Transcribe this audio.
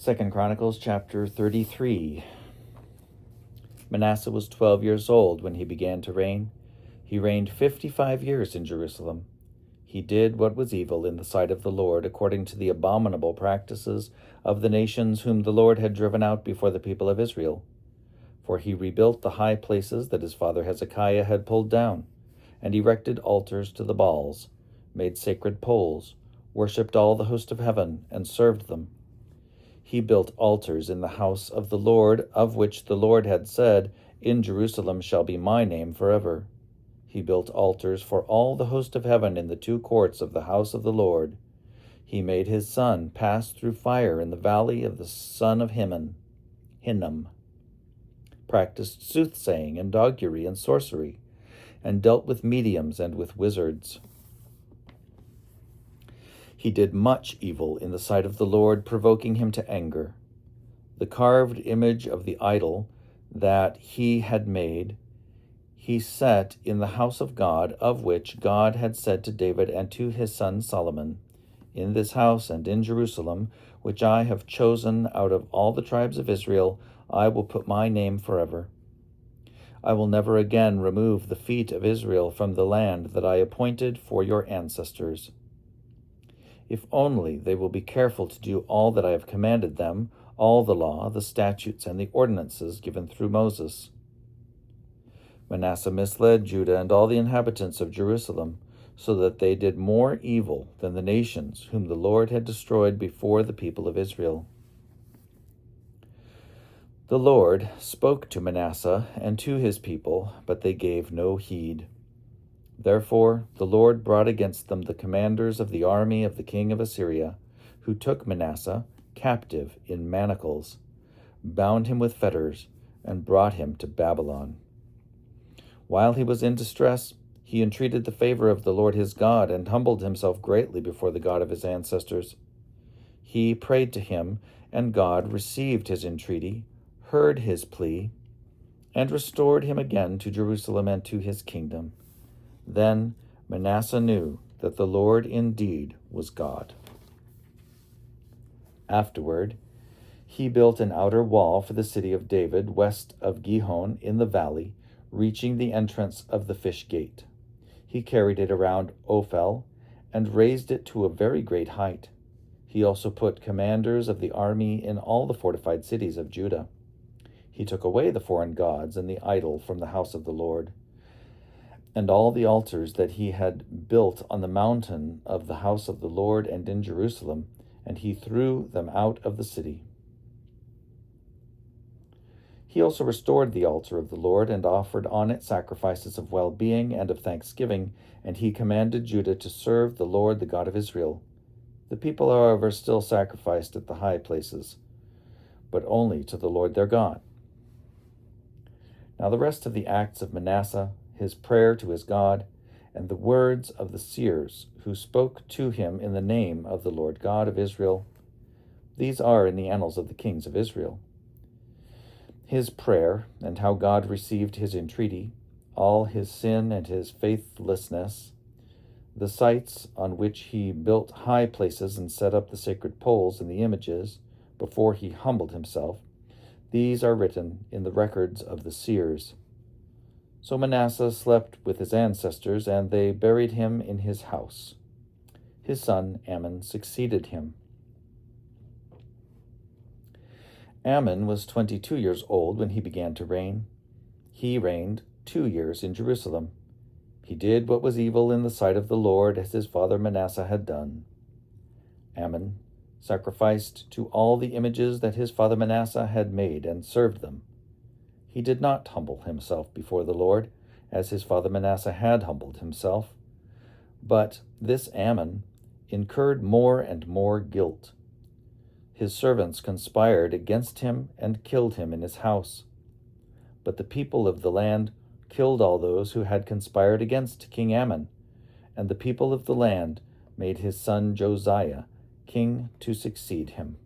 2 Chronicles chapter 33. Manasseh was 12 years old when he began to reign. He reigned 55 years in Jerusalem. He did what was evil in the sight of the Lord, according to the abominable practices of the nations whom the Lord had driven out before the people of Israel. For he rebuilt the high places that his father Hezekiah had pulled down, and erected altars to the Baals, made sacred poles, worshipped all the host of heaven, and served them. He built altars in the house of the Lord, of which the Lord had said, "In Jerusalem shall be my name forever." He built altars for all the host of heaven in the two courts of the house of the Lord. He made his son pass through fire in the valley of the son of Hinnom, practiced soothsaying and augury and sorcery, and dealt with mediums and with wizards. He did much evil in the sight of the Lord, provoking him to anger. The carved image of the idol that he had made, he set in the house of God, of which God had said to David and to his son Solomon, "In this house and in Jerusalem, which I have chosen out of all the tribes of Israel, I will put my name forever. I will never again remove the feet of Israel from the land that I appointed for your ancestors. If only they will be careful to do all that I have commanded them, all the law, the statutes, and the ordinances given through Moses." Manasseh misled Judah and all the inhabitants of Jerusalem, so that they did more evil than the nations whom the Lord had destroyed before the people of Israel. The Lord spoke to Manasseh and to his people, but they gave no heed. Therefore the Lord brought against them the commanders of the army of the king of Assyria, who took Manasseh captive in manacles, bound him with fetters, and brought him to Babylon. While he was in distress, he entreated the favor of the Lord his God, and humbled himself greatly before the God of his ancestors. He prayed to him, and God received his entreaty, heard his plea, and restored him again to Jerusalem and to his kingdom. Then Manasseh knew that the Lord indeed was God. Afterward, he built an outer wall for the city of David west of Gihon in the valley, reaching the entrance of the fish gate. He carried it around Ophel and raised it to a very great height. He also put commanders of the army in all the fortified cities of Judah. He took away the foreign gods and the idol from the house of the Lord, and all the altars that he had built on the mountain of the house of the Lord and in Jerusalem, and he threw them out of the city. He also restored the altar of the Lord and offered on it sacrifices of well-being and of thanksgiving, and he commanded Judah to serve the Lord, the God of Israel. The people, however, still sacrificed at the high places, but only to the Lord their God. Now the rest of the acts of Manasseh, his prayer to his God, and the words of the seers who spoke to him in the name of the Lord God of Israel, these are in the annals of the kings of Israel. His prayer, and how God received his entreaty, all his sin and his faithlessness, the sites on which he built high places and set up the sacred poles and the images, before he humbled himself, these are written in the records of the seers. So Manasseh slept with his ancestors, and they buried him in his house. His son Amon succeeded him. Amon was 22 years old when he began to reign. He reigned 2 years in Jerusalem. He did what was evil in the sight of the Lord, as his father Manasseh had done. Amon sacrificed to all the images that his father Manasseh had made and served them. He did not humble himself before the Lord, as his father Manasseh had humbled himself. But this Amon incurred more and more guilt. His servants conspired against him and killed him in his house. But the people of the land killed all those who had conspired against King Amon, and the people of the land made his son Josiah king to succeed him.